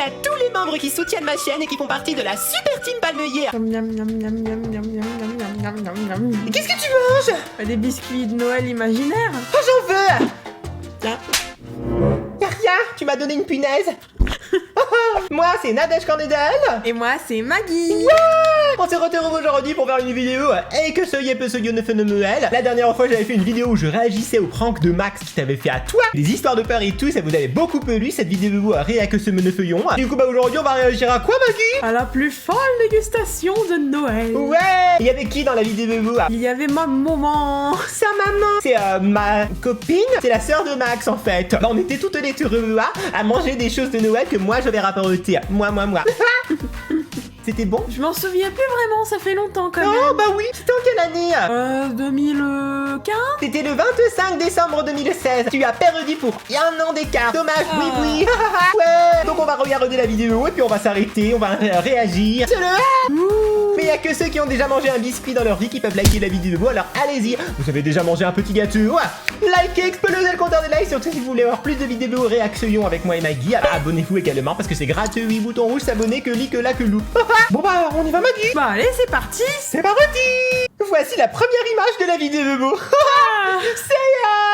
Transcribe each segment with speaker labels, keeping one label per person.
Speaker 1: à tous les membres qui soutiennent ma chaîne et qui font partie de la super team Palmeuillé. Qu'est-ce que tu manges?
Speaker 2: Des biscuits de Noël imaginaires.
Speaker 1: Oh, j'en veux.
Speaker 2: Tiens.
Speaker 1: Y'a rien, tu m'as donné une punaise. Moi, c'est Nadège Cornedel.
Speaker 2: Et moi, c'est Maggie.
Speaker 1: Ouais. On se retrouve aujourd'hui pour faire une vidéo et que ce yep ce yo ne fait Noël. La dernière fois, j'avais fait une vidéo où je réagissais au prank de Max qui t'avait fait à toi. Les histoires de peur et tout, ça vous avait beaucoup plu cette vidéo réa que ce menefeuillon. Du coup, bah aujourd'hui, on va réagir à quoi, Maggie?
Speaker 2: À la plus folle dégustation de Noël.
Speaker 1: Ouais. Il y avait qui dans la vidéo?
Speaker 2: Il y avait ma maman.
Speaker 1: Sa maman. C'est ma copine. C'est la sœur de Max en fait. Bah, on était toutes les deux à manger des choses de Noël que moi j'avais rapporté. Moi. C'était bon?
Speaker 2: Je m'en souviens plus vraiment, ça fait longtemps quand même.
Speaker 1: Oh bah oui. C'était en quelle année?
Speaker 2: 2015.
Speaker 1: C'était le 25 décembre 2016. Tu as perdu pour un an d'écart. Dommage, oui. Ouais. Donc on va regarder la vidéo et puis on va s'arrêter, on va réagir. C'est le... Mais il y a que ceux qui ont déjà mangé un biscuit dans leur vie qui peuvent liker la vidéo, alors allez-y. Vous avez déjà mangé un petit gâteau? Likez, explosez le compteur des likes, surtout si vous voulez avoir plus de vidéos réactions avec moi et Maggie. Alors abonnez-vous également parce que c'est gratuit. Bouton rouge, s'abonner, que lit, que là, que loup. Bon bah on y va, Maggie.
Speaker 2: Bah allez, c'est parti.
Speaker 1: C'est parti. Voici la première image de la vidéo. C'est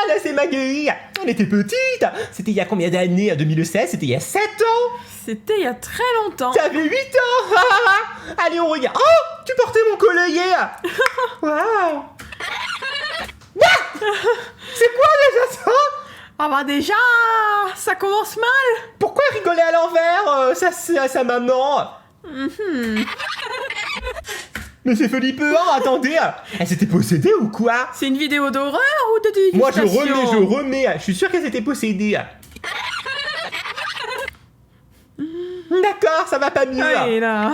Speaker 1: elle, c'est Maggie. Elle était petite. C'était il y a combien d'années? 2016, c'était il y a 7 ans.
Speaker 2: C'était il y a très longtemps.
Speaker 1: T'avais 8 ans. Allez, on regarde. Oh, tu portais mon collier. Waouh. C'est quoi déjà ça?
Speaker 2: Ah bah déjà, ça commence mal.
Speaker 1: Pourquoi rigoler à l'envers? Ça c'est à sa maman. Mais c'est flippant, attendez. Elle s'était possédée ou quoi?
Speaker 2: C'est une vidéo d'horreur ou de dégustation?
Speaker 1: Moi je remets. Je suis sûr qu'elle s'était possédée. D'accord, ça va pas mieux.
Speaker 2: Allez là.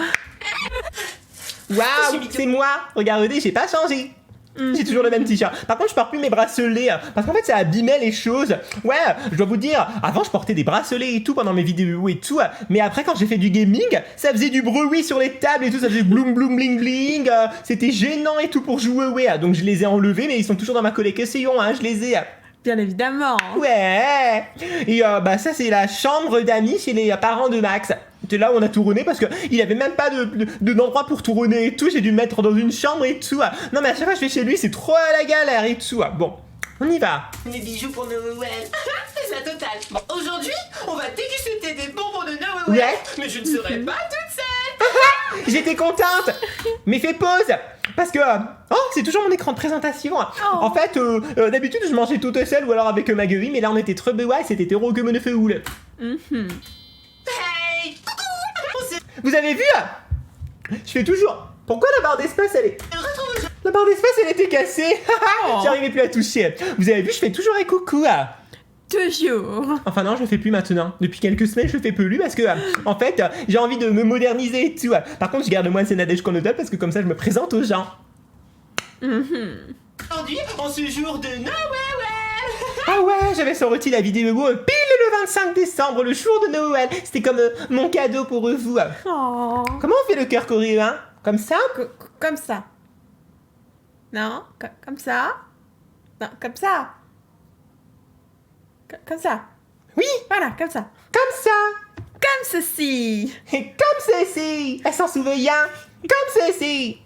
Speaker 1: Waouh, c'est moi. Regardez, j'ai pas changé. J'ai toujours le même t-shirt. Par contre, je porte plus mes bracelets parce qu'en fait, ça abîmait les choses. Ouais, je dois vous dire, avant, je portais des bracelets et tout pendant mes vidéos et tout. Mais après, quand j'ai fait du gaming, ça faisait du bruit sur les tables et tout. Ça faisait bloum bloum bling bling. C'était gênant et tout pour jouer. Ouais, donc je les ai enlevés, mais ils sont toujours dans ma collection. Je les ai.
Speaker 2: Bien évidemment.
Speaker 1: Ouais. Et bah ça c'est la chambre d'amis chez les parents de Max. C'est là où on a tourné parce que il avait même pas d'endroit pour tourner et tout. J'ai dû me mettre dans une chambre et tout. Non mais à chaque fois que je vais chez lui c'est trop la galère et tout. Bon, on y va.
Speaker 3: Mes bijoux pour Noël. C'est la totale. Bon, aujourd'hui, on va déguster des bonbons de Noël.
Speaker 1: Ouais.
Speaker 3: Mais je ne serai pas toute seule.
Speaker 1: J'étais contente. Mais fais pause. Parce que, oh, c'est toujours mon écran de présentation.
Speaker 2: Oh.
Speaker 1: En fait, d'habitude, je mangeais toute seule ou alors avec Maggie, mais là, on était trop beau, c'était trop que me fait houle.
Speaker 3: Hey, coucou.
Speaker 1: Vous avez vu? Je fais toujours. Pourquoi la barre d'espace, elle est...
Speaker 3: Retrouve
Speaker 1: La barre d'espace, elle était cassée.
Speaker 2: Oh.
Speaker 1: J'arrivais plus à toucher. Vous avez vu, je fais toujours un coucou.
Speaker 2: Toujours.
Speaker 1: Enfin non, je le fais plus maintenant. Depuis quelques semaines, je le fais plus parce que, en fait, j'ai envie de me moderniser et tout. Par contre, je garde moi c'est Nadège Cornedel parce que comme ça, je me présente aux gens.
Speaker 3: aujourd'hui en ce jour de Noël.
Speaker 1: Ah ouais, j'avais sorti la vidéo pile le 25 décembre, le jour de Noël. C'était comme mon cadeau pour vous.
Speaker 2: Oh.
Speaker 1: Comment on fait le cœur coréen? Comme ça?
Speaker 2: Comme ça. Non, comme ça. Non, comme ça. Comme ça.
Speaker 1: Oui,
Speaker 2: Voilà, comme ça.
Speaker 1: comme ça.
Speaker 2: Comme ceci.
Speaker 1: Et comme ceci. Elle s'en souvient. Comme ceci.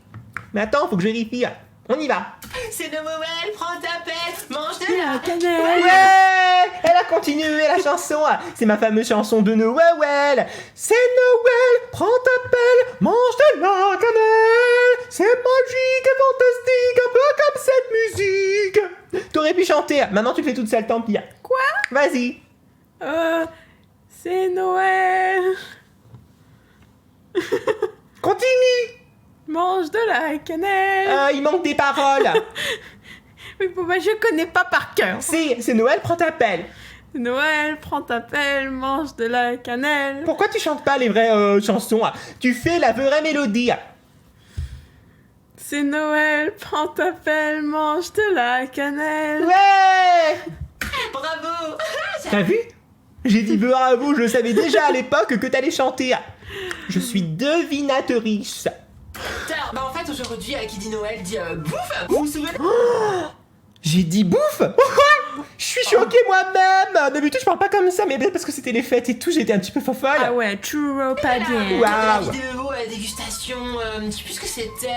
Speaker 1: Mais attends, faut que je vérifie. On y va.
Speaker 3: C'est Noël, prends ta pète, mange de
Speaker 2: La
Speaker 3: la
Speaker 2: cannelle.
Speaker 1: Ouais, elle a continué la chanson. C'est ma fameuse chanson de Noël. C'est Noël, prends ta pelle, mange de la cannelle. C'est magique et fantastique, un peu comme cette musique. T'aurais pu chanter. Maintenant tu le fais toute seule, tant pis.
Speaker 2: Quoi?
Speaker 1: Vas-y.
Speaker 2: C'est Noël.
Speaker 1: Continue.
Speaker 2: Mange de la cannelle.
Speaker 1: Il manque des paroles.
Speaker 2: Mais bon, bah, je connais pas par cœur.
Speaker 1: C'est Noël, prends ta pelle.
Speaker 2: Noël, prends ta pelle, mange de la cannelle.
Speaker 1: Pourquoi tu chantes pas les vraies chansons? Tu fais la vraie mélodie.
Speaker 2: C'est Noël, prends ta pelle, mange de la cannelle.
Speaker 1: Ouais.
Speaker 3: Bravo.
Speaker 1: T'as vu? J'ai dit bravo, je le savais déjà à l'époque que t'allais chanter. Je suis devinatrice.
Speaker 3: Bah en fait aujourd'hui qui dit Noël dit bouffe. Vous vous souvenez?
Speaker 1: J'ai dit bouffe. Je suis choquée moi-même. D'habitude, je parle pas comme ça, mais parce que c'était les fêtes et tout, j'étais un petit peu fofolle.
Speaker 2: Ah ouais, churro pas bien.
Speaker 1: Waouh.
Speaker 3: La vidéo dégustation, je sais plus ce que c'était,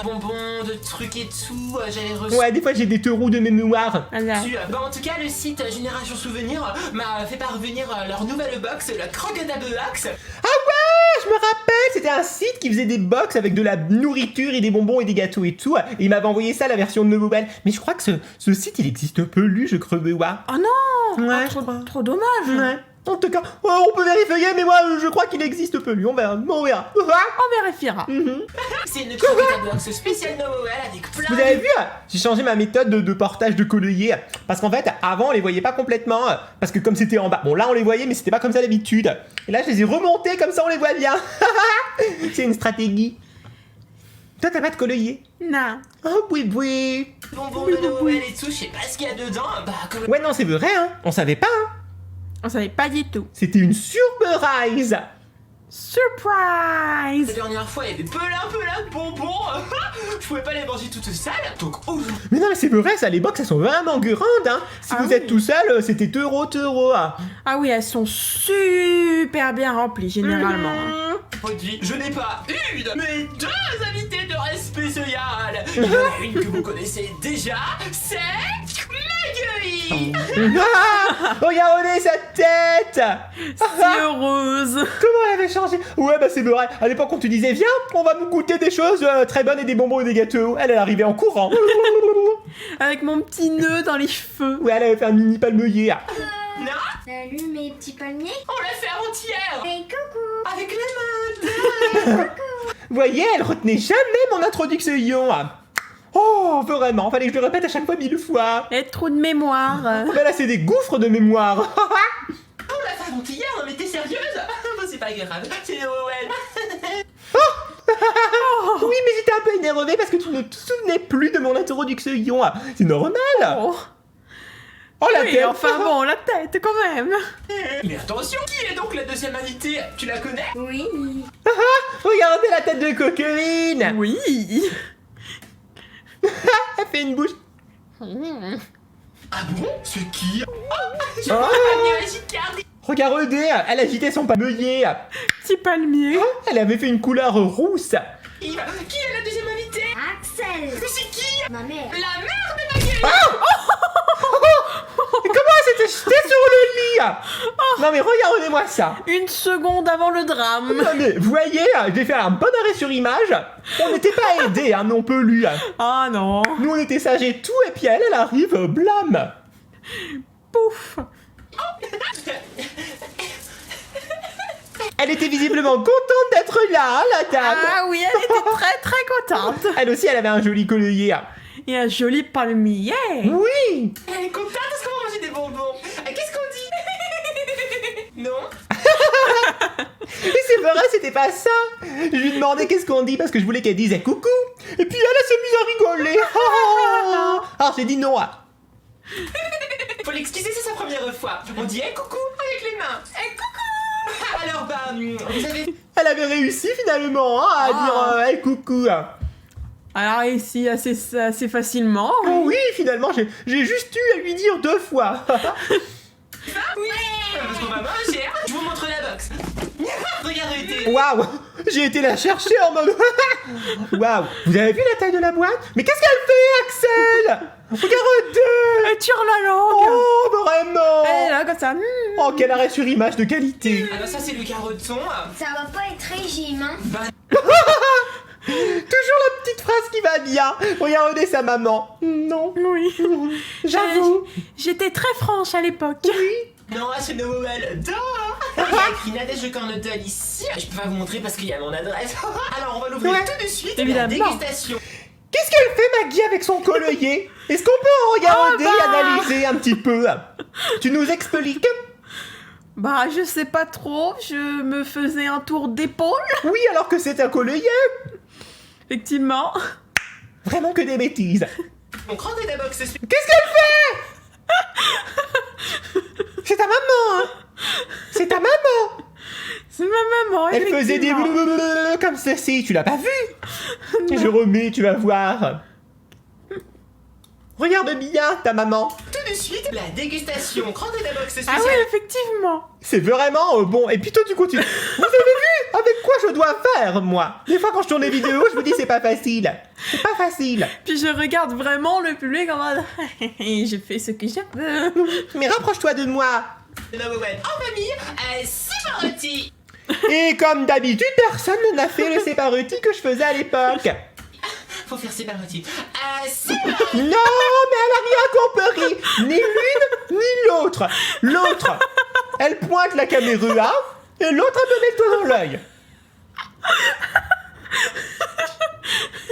Speaker 3: bonbons, de trucs et tout, j'avais reçu.
Speaker 1: Ouais, des fois, j'ai des taureaux de mémoire.
Speaker 2: Voilà.
Speaker 3: Bah en tout cas, le site Génération Souvenir m'a fait parvenir leur nouvelle box, la Croque-Dab Box.
Speaker 1: Ah ouais, je me rappelle, c'était un site qui faisait des box avec de la nourriture et des bonbons et des gâteaux et tout. Et il m'avait envoyé ça, la version de mobile. Mais je crois que ce site, il existe plus, je crevais.
Speaker 2: Oh non.
Speaker 1: Ouais,
Speaker 2: Ah,
Speaker 1: je crois.
Speaker 2: trop dommage.
Speaker 1: Ouais. En tout cas, on peut vérifier, mais moi, je crois qu'il existe plus. On verra. On verra.
Speaker 2: On vérifiera.
Speaker 3: C'est une Croque-Dab Box spéciale Noël avec plein
Speaker 1: Vous avez vu, j'ai changé ma méthode de portage de collier. Parce qu'en fait, avant, on les voyait pas complètement. Parce que comme c'était en bas. Bon, là, on les voyait, mais c'était pas comme ça d'habitude. Et là, je les ai remontés, comme ça, on les voit bien. C'est une stratégie. Toi, t'as pas de collier?
Speaker 2: Non.
Speaker 1: Oh, oui.
Speaker 3: bonbons de Noël et tout, je sais pas ce qu'il y a dedans, bah comme...
Speaker 1: Ouais, non, c'est vrai, hein. On savait pas, hein.
Speaker 2: On savait pas du tout.
Speaker 1: C'était une surprise.
Speaker 2: Surprise.
Speaker 3: La dernière fois, il y avait plein de bonbons. Je pouvais pas les manger toutes seules. Donc, aujourd'hui,
Speaker 1: Mais non, mais c'est vrai, ça, les box, elles sont vraiment grandes, hein. Si
Speaker 2: Ah
Speaker 1: vous
Speaker 2: oui.
Speaker 1: êtes tout seul, c'était euro.
Speaker 2: Ah oui, elles sont super bien remplies généralement.
Speaker 3: produit, je n'ai pas une, mais deux invités de respect social. Il y en a une que vous connaissez déjà, c'est Maggie.
Speaker 1: Ah, regardez sa tête.
Speaker 2: Si heureuse.
Speaker 1: Comment elle avait changé? Ouais, bah c'est vrai. À l'époque, on te disait, viens, on va nous goûter des choses très bonnes et des bonbons et des gâteaux. Elle arrivait en courant.
Speaker 2: Avec mon petit nœud dans les cheveux.
Speaker 1: Ouais, elle avait fait un mini palmeier.
Speaker 3: Non,
Speaker 4: Salut mes petits palmiers.
Speaker 3: on l'a fait avant-hier.
Speaker 4: Et coucou.
Speaker 3: Avec les mains.
Speaker 1: Vous voyez, elle retenait jamais mon introduction. Oh, vraiment, fallait que je le répète à chaque fois 1000 fois.
Speaker 2: Et trop de mémoire.
Speaker 1: Bah là, c'est des gouffres de mémoire.
Speaker 3: On l'a fait avant-hier, non mais t'es sérieuse? Bon, c'est pas grave, c'est Noël.
Speaker 1: Oui, mais j'étais un peu énervée parce que tu ne te souvenais plus de mon introduction. C'est normal.
Speaker 2: Oh.
Speaker 1: Oh, la
Speaker 2: Oui,
Speaker 1: tête.
Speaker 2: enfin bon, la tête quand même.
Speaker 3: Mais attention, qui est donc la deuxième invitée? Tu la connais?
Speaker 4: Oui.
Speaker 1: Regardez la tête de coqueline.
Speaker 2: Oui.
Speaker 1: Elle fait une bouche.
Speaker 3: Ah bon? C'est qui? Je
Speaker 1: Oh.
Speaker 3: vois Agnès Icardi.
Speaker 1: Regardez, elle agitait son palmeier.
Speaker 2: Petit palmier.
Speaker 1: Elle avait fait une couleur rousse.
Speaker 3: Qui est la deuxième invitée?
Speaker 4: Axel.
Speaker 3: Mais c'est qui?
Speaker 4: Ma mère.
Speaker 3: La mère de Maggie.
Speaker 1: Et comment elle s'était jetée sur le lit? Non mais regardez-moi ça.
Speaker 2: Une seconde avant le drame.
Speaker 1: Non mais vous voyez, j'ai fait un bon arrêt sur image. On n'était pas aidés non plus.
Speaker 2: Ah non.
Speaker 1: Nous on était sages et tout, et puis elle arrive, blâme.
Speaker 2: Pouf.
Speaker 1: Elle était visiblement contente d'être là, la dame.
Speaker 2: Ah oui, elle était très contente.
Speaker 1: Elle aussi, elle avait un joli collier.
Speaker 2: Et un joli palmier.
Speaker 1: Oui.
Speaker 3: Elle est contente parce qu'on va manger des bonbons. Qu'est-ce qu'on dit? Non?
Speaker 1: Mais c'est vrai, c'était pas ça. Je lui demandais qu'est-ce qu'on dit parce que je voulais qu'elle dise coucou. Et puis elle s'est mise à rigoler. Alors j'ai dit non.
Speaker 3: Faut l'excuser, c'est sa première fois. On dit coucou avec les mains. Coucou. Alors bah, vous avez...
Speaker 1: Elle avait réussi finalement à dire hey, coucou.
Speaker 2: Elle a réussi assez facilement.
Speaker 1: Oh oui, finalement, j'ai juste eu à lui dire 2 fois.
Speaker 3: Oui. Parce qu'on va manger. Je vous montre la box. Regardez.
Speaker 1: Waouh, j'ai été la chercher en mode. Waouh, vous avez vu la taille de la boîte? Mais qu'est-ce qu'elle fait, Axel? Regardez.
Speaker 2: Elle tire la langue.
Speaker 1: Oh, vraiment.
Speaker 2: Elle est là comme ça.
Speaker 1: Oh, quel arrêt sur image de qualité.
Speaker 3: Alors ça c'est le carotton.
Speaker 4: Ça va pas être régime, hein.
Speaker 3: Bah,
Speaker 1: Toujours la petite phrase qui va bien. Regardez sa maman. Non,
Speaker 2: Oui.
Speaker 1: j'avoue.
Speaker 2: J'étais très franche à l'époque.
Speaker 3: non, c'est Noël. Il y a écrit Nadège Cornettel ici. Je peux pas vous montrer parce qu'il y a mon adresse. Alors on va l'ouvrir
Speaker 1: Ouais.
Speaker 3: tout de suite.
Speaker 2: Évidemment.
Speaker 3: La dégustation.
Speaker 1: Qu'est-ce qu'elle fait, Maggie, avec son collier? Est-ce qu'on peut regarder, analyser un petit peu? Tu nous expliques?
Speaker 2: Bah, je sais pas trop. Je me faisais un tour d'épaule.
Speaker 1: Oui, alors que c'est un collier.
Speaker 2: Effectivement.
Speaker 1: Vraiment que des bêtises.
Speaker 3: On croque la box.
Speaker 1: Qu'est-ce qu'elle fait? C'est ta maman, hein? C'est ta maman.
Speaker 2: C'est ma maman.
Speaker 1: Elle faisait des
Speaker 2: effectivement.
Speaker 1: blablabla comme ceci. Tu l'as pas vu? Et je remets, tu vas voir. Regarde bien ta maman.
Speaker 3: Tout de suite la dégustation Croque-Box spéciale.
Speaker 2: Ah ouais, effectivement.
Speaker 1: C'est vraiment bon. Et puis toi, tu continues. Vous avez vu avec quoi je dois faire, moi? Des fois, quand je tourne des vidéos, je me dis c'est pas facile. C'est pas facile.
Speaker 2: Puis je regarde vraiment le public en mode je fais ce que je peux.
Speaker 1: Mais rapproche-toi de moi.
Speaker 3: De la bobette en famille, c'est parti.
Speaker 1: Et comme d'habitude, personne n'a fait le séparuti que je faisais à l'époque.
Speaker 3: Faut faire c'est parti. C'est parti.
Speaker 1: Non, mais elle a rien compris. Ni l'une, ni l'autre. L'autre, elle pointe la caméra et l'autre, elle me met le doigt dans l'œil.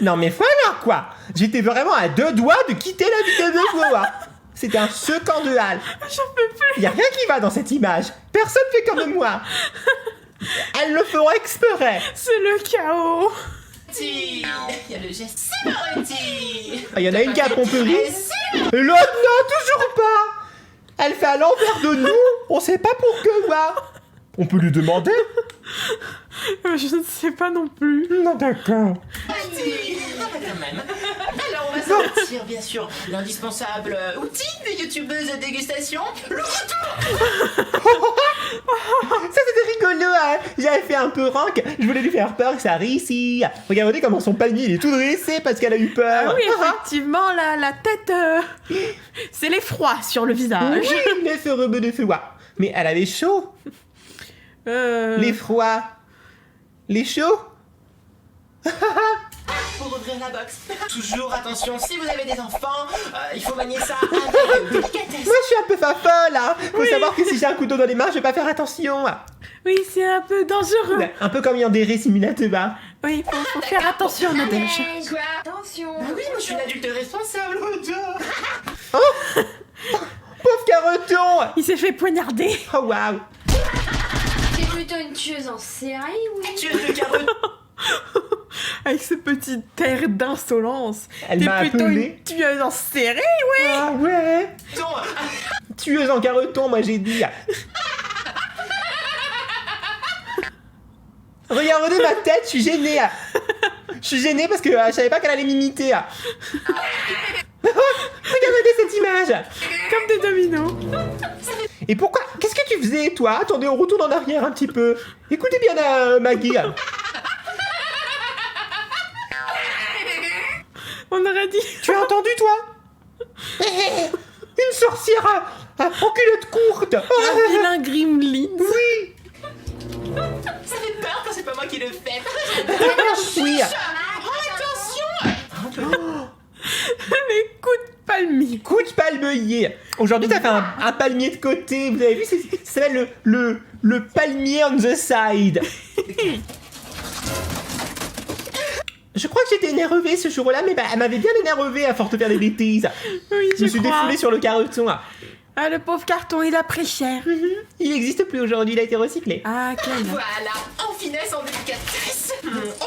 Speaker 1: Non mais voilà quoi. J'étais vraiment à 2 doigts de quitter la vidéo. C'était un second de halle.
Speaker 2: J'en peux plus.
Speaker 1: Y a rien qui va dans cette image. Personne fait comme moi. Elles le feront exprès.
Speaker 2: C'est le chaos.
Speaker 3: Il y a le geste. C'est parti.
Speaker 1: Il y en a une qui a pompéri.
Speaker 3: C'est
Speaker 1: Et l'autre, non, toujours pas. Elle fait à l'envers de nous. On sait pas pourquoi. On peut lui demander.
Speaker 2: Je ne sais pas non plus.
Speaker 1: Non, d'accord.
Speaker 3: parti. Quand même. Alors on va sortir bien sûr l'indispensable outil de youtubeuse de dégustation, le retour.
Speaker 1: Ça c'était rigolo, hein. J'avais fait un peu rank. Je voulais lui faire peur que ça réussit. Regardez comment son panier il est tout dressé parce qu'elle a eu peur.
Speaker 2: Ah oui, effectivement, la tête, c'est l'effroi sur le visage.
Speaker 1: Oui, les rebeux de feu. Mais elle avait chaud. L'effroi. Les chauds.
Speaker 3: Pour ouvrir la box. Toujours attention, si vous avez des enfants, il faut manier ça avec délicatesse.
Speaker 1: Moi je suis un peu fafolle, hein. Faut savoir que si j'ai un couteau dans les mains, je vais pas faire attention.
Speaker 2: Oui, c'est un peu dangereux.
Speaker 1: Un peu comme Yandere Simulateur.
Speaker 2: Oui, faut faire attention, Nadège.
Speaker 4: Quoi? Attention.
Speaker 3: Ah oui, moi je suis une adulte responsable.
Speaker 1: Pauvre Caroton.
Speaker 2: Il s'est fait poignarder.
Speaker 1: Oh waouh.
Speaker 4: T'es plutôt une tueuse en série ou
Speaker 3: Tu es le carotte.
Speaker 2: Avec ce petit air d'insolence.
Speaker 1: Elle
Speaker 2: T'es
Speaker 1: m'a
Speaker 2: plutôt
Speaker 1: appelé.
Speaker 2: une tueuse en série, oui.
Speaker 1: Ah ouais. Tueuse en caroton, moi j'ai dit. Regardez ma tête, je suis gênée. Je suis gênée parce que je savais pas qu'elle allait m'imiter. Regardez cette image.
Speaker 2: Comme des dominos.
Speaker 1: Et pourquoi? Qu'est-ce que tu faisais, toi? Attendez, on retourne en arrière un petit peu. Écoutez bien Maggie.
Speaker 2: On aurait dit.
Speaker 1: Tu as entendu, toi? Une sorcière en culotte courte.
Speaker 2: Un vilain Grimlin.
Speaker 1: Oui.
Speaker 3: Ça fait peur quand c'est pas moi qui le fais.
Speaker 1: Oui.
Speaker 3: Attention.
Speaker 2: Les coups de palmier.
Speaker 1: Coup de palmier. Aujourd'hui, t'as fait un palmier de côté. Vous avez vu? Ça s'appelle le palmier on the side. Je crois que j'étais énervé ce jour-là, mais elle m'avait bien énervé à force de faire des bêtises.
Speaker 2: Oui,
Speaker 1: Je me suis
Speaker 2: crois.
Speaker 1: défoulé sur le carton.
Speaker 2: Ah, le pauvre carton, il a pris cher.
Speaker 1: Il n'existe plus aujourd'hui, il a été recyclé.
Speaker 2: Ah, quel.
Speaker 3: Voilà, en finesse, en délicatesse. Oh,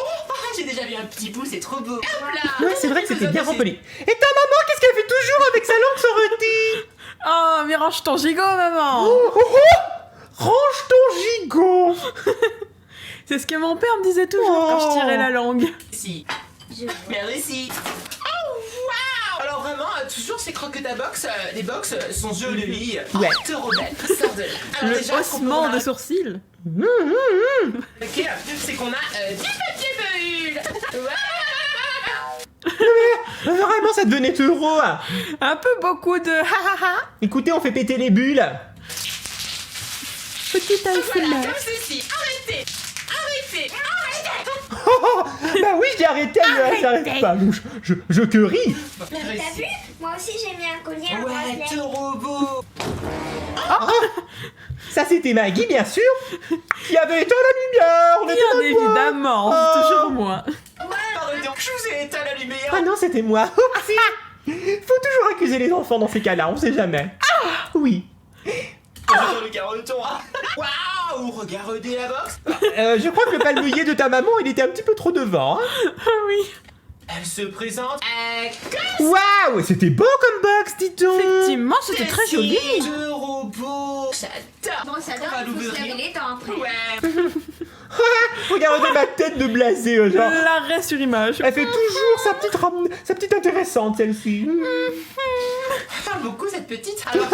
Speaker 3: j'ai déjà vu un petit bout, c'est trop beau. Hop là.
Speaker 1: Ouais, c'est vrai que c'était bien rempli. Et ta maman, qu'est-ce qu'elle fait toujours avec sa langue sortie?
Speaker 2: Oh, mais range ton gigot, maman.
Speaker 1: Oh, oh, oh. Range ton gigot.
Speaker 2: C'est ce que mon père me disait toujours quand je tirais la langue.
Speaker 3: Si.
Speaker 4: Je vois.
Speaker 3: Merci. Oh, waouh. Alors vraiment, toujours ces Croque-Box, les box sont jolies.
Speaker 1: Ouais.
Speaker 3: Te rebelle, sors de là. Alors
Speaker 2: Le
Speaker 3: déjà, ce qu'on
Speaker 2: haussement
Speaker 3: peut
Speaker 2: de sourcils.
Speaker 3: Ok, c'est qu'on a du papier bulle.
Speaker 1: Vraiment, ça devenait heureux.
Speaker 2: Un peu beaucoup de ha ha ha.
Speaker 1: Écoutez, on fait péter les bulles.
Speaker 2: Petite
Speaker 3: Voilà,
Speaker 2: ASMR.
Speaker 3: comme ceci. Arrêtez. Arrêtez. Arrêtez.
Speaker 1: Oh, bah oui, j'ai arrêté, mais j'arrête pas. Je querie.
Speaker 4: T'as vu? Moi aussi j'ai mis un collier, un
Speaker 3: Ouais,
Speaker 4: bracelet.
Speaker 3: te robot.
Speaker 1: Ça, c'était Maggie, bien sûr, qui avait éteint la lumière. On était
Speaker 2: Bien
Speaker 1: dans le bois.
Speaker 2: évidemment,
Speaker 1: Oh.
Speaker 2: c'est toujours moi.
Speaker 3: Pardon, je vous ai éteint la lumière.
Speaker 1: Ah non, c'était moi. Oupsie. Faut toujours accuser les enfants dans ces cas-là, on sait jamais. Oui.
Speaker 3: Dans le caroton. Waouh, regardez la box.
Speaker 1: Je crois que le palmier de ta maman, il était un petit peu trop devant. Hein.
Speaker 2: Ah oui.
Speaker 3: Elle se présente comme
Speaker 1: Waouh, c'était beau comme box, dis donc.
Speaker 2: Effectivement, c'était très joli.
Speaker 3: De robot. J'adore.
Speaker 4: Bon, ça
Speaker 3: On va
Speaker 4: donne, faut se
Speaker 3: l'ouvrir.
Speaker 4: laver les dents après.
Speaker 3: Ouais.
Speaker 1: Regardez ma tête de blasé, genre.
Speaker 2: L'arrêt sur image.
Speaker 1: Elle fait toujours sa petite intéressante, celle-ci.
Speaker 3: Parle beaucoup cette petite. Alors,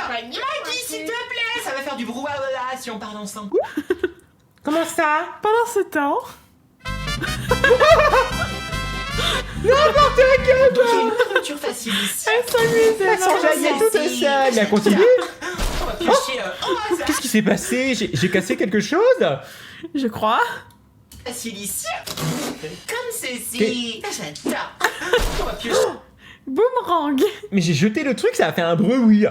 Speaker 3: Maggie, s'il te plaît, ça va faire du brouhaha si on parle ensemble.
Speaker 1: Comment ça?
Speaker 2: Pendant ce temps,
Speaker 1: N'importe quoi!
Speaker 3: Donc j'ai une fermeture facile ici.
Speaker 2: elle s'amuse.
Speaker 1: Elle s'enjaillait toute seule. Mais elle continue.
Speaker 3: On va piocher au hasard.
Speaker 1: Qu'est-ce qui s'est passé? J'ai cassé quelque chose?
Speaker 2: Je crois.
Speaker 3: Facile ici. Comme ceci. J'adore. On va piocher
Speaker 2: Boomerang.
Speaker 1: Mais j'ai jeté le truc, ça a fait un bruit.
Speaker 3: au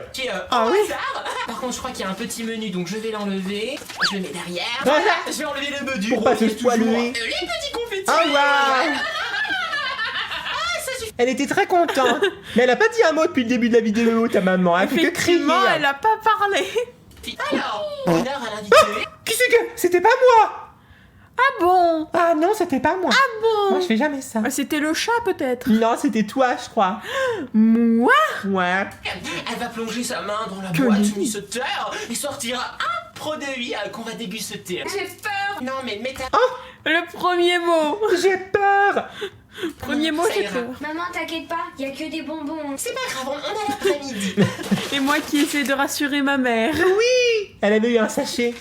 Speaker 2: Ah oui.
Speaker 3: hasard. Par contre, je crois qu'il y a un petit menu, donc je vais l'enlever. Je le mets derrière.
Speaker 1: Voilà.
Speaker 3: Je vais enlever le menu.
Speaker 1: Pour pas se
Speaker 3: Il y a toujours,
Speaker 1: spoiler.
Speaker 3: les petits confettis.
Speaker 1: Ah waouh! Elle était très contente. Mais elle a pas dit un mot depuis le début de la vidéo, ta maman. Elle a fait que crier.
Speaker 2: Effectivement, elle a pas parlé.
Speaker 3: Alors, honneur à l'invité.
Speaker 1: Qui c'est que? C'était pas moi!
Speaker 2: Ah bon?
Speaker 1: Ah non, c'était pas moi.
Speaker 2: Ah bon?
Speaker 1: Moi, je fais jamais ça.
Speaker 2: Ah, c'était le chat peut-être.
Speaker 1: Non, c'était toi, je crois.
Speaker 2: Moi?
Speaker 1: Ouais.
Speaker 3: Elle va plonger sa main dans la
Speaker 2: Que
Speaker 3: boîte
Speaker 2: lui.
Speaker 3: misseteur et sortira un produit qu'on va déguster.
Speaker 4: J'ai peur.
Speaker 3: Non, mais mets ta...
Speaker 2: Le premier mot.
Speaker 1: J'ai peur.
Speaker 2: Premier mot,
Speaker 3: Ça
Speaker 2: j'ai
Speaker 3: ira.
Speaker 2: peur.
Speaker 4: Maman, t'inquiète pas, y a que des bonbons.
Speaker 3: C'est pas grave, on a l'après-midi.
Speaker 2: Et moi qui essaie de rassurer ma mère.
Speaker 1: Elle avait eu un sachet.